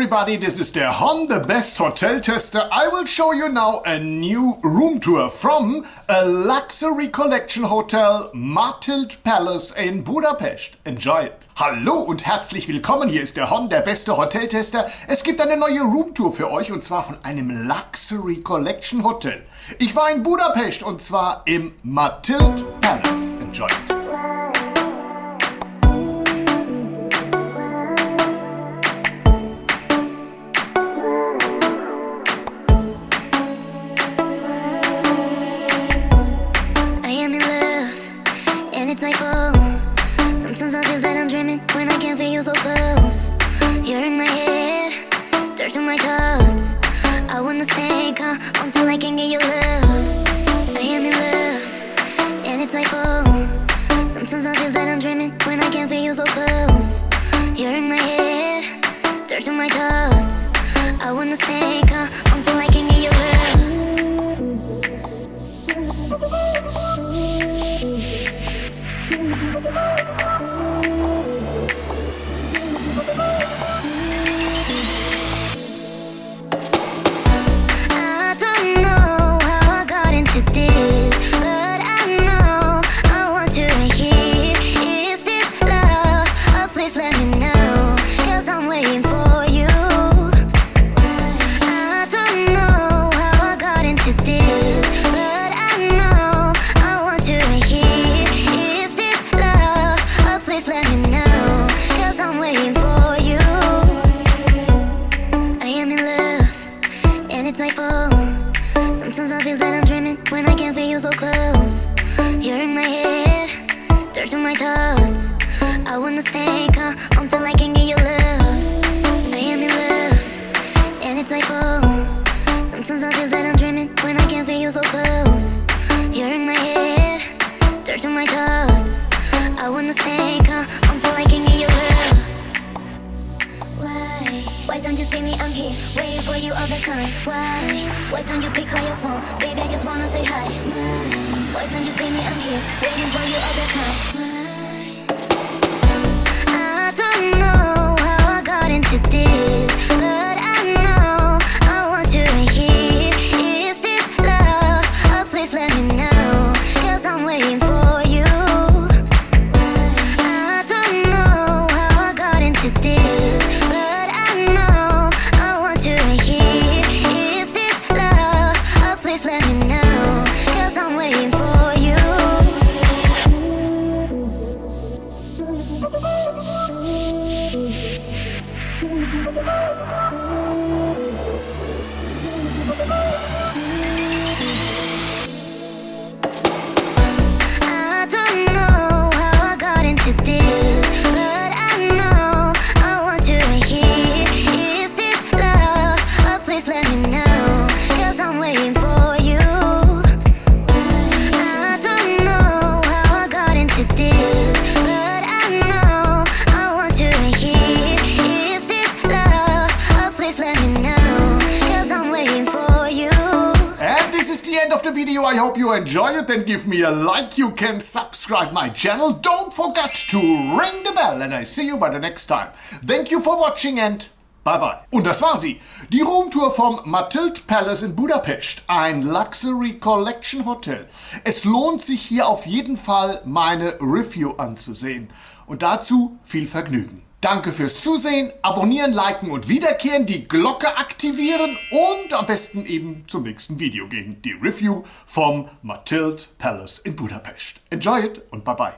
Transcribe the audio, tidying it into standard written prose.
everybody, this is derhon, the best hotel tester. I will show you now a new room tour from a luxury collection hotel, Matild Palace in Budapest. Enjoy it. Hallo und herzlich willkommen, hier ist derhon, der beste Hoteltester. Es gibt eine neue Roomtour für euch und zwar von einem Luxury Collection Hotel. Ich war in Budapest und zwar im Matild Palace. Enjoy it. It's my fault. Sometimes I feel that I'm dreaming when I can't feel you so close. You're in my head, dirt on my thoughts. I wanna stay calm until I can get your love. I am in love, and it's my fault. Sometimes I feel that I'm dreaming when I can't feel you so close. You're in my head, dirt on my thoughts. I wanna stay calm until I can get your love. I don't know how I got into this, but I know I want you right here. Is this love? Oh, please let me know, 'cause I'm waiting for you. I don't know how I got into this, but I know I want you right here. Is this love? Oh, please let me know, 'cause I'm waiting for you. I am in love, and it's my fault. Sometimes I feel that I'm dreaming when I can't feel you so close. You're in my head, dirt on my thoughts. I wanna stay calm until I can get your love. I am in love, and it's my fault. Sometimes I feel that I'm dreaming when I can't feel you so close. You're in my head, dirt on my thoughts. I wanna stay calm until I can get your love. Why don't you see me? I'm here, waiting for you all the time. Why don't you pick up your phone? Baby, I just wanna say hi. Why don't you see me? I'm here, waiting for you all the time. I don't know how I got into this, but I know I want you right here. Is this love? Oh, please let me know, 'cause I'm waiting for you. I don't know how I got into this, but I know I want you right here. Is this love? Oh, please let me know, 'cause I'm waiting for you. I don't know how I got into this, but I know I want you right here. Is this love? Oh, please let me know, 'cause I'm waiting for you. I don't know how I got into this, but I know I want you right here. Is this love? Oh, please let me know, 'cause I'm waiting for you. And this is the end of the video. I hope you enjoy it. Then give me a like. You can subscribe my channel. Don't forget to ring the bell. And I see you by the next time. Thank you for watching and bye bye. Und das war sie. Die Roomtour vom Matild Palace in Budapest. Ein Luxury Collection Hotel. Es lohnt sich hier auf jeden Fall meine Review anzusehen. Und dazu viel Vergnügen. Danke fürs Zusehen, abonnieren, liken und wiederkehren, die Glocke aktivieren und am besten eben zum nächsten Video gehen. Die Review vom Matild Palace in Budapest. Enjoy it und bye bye.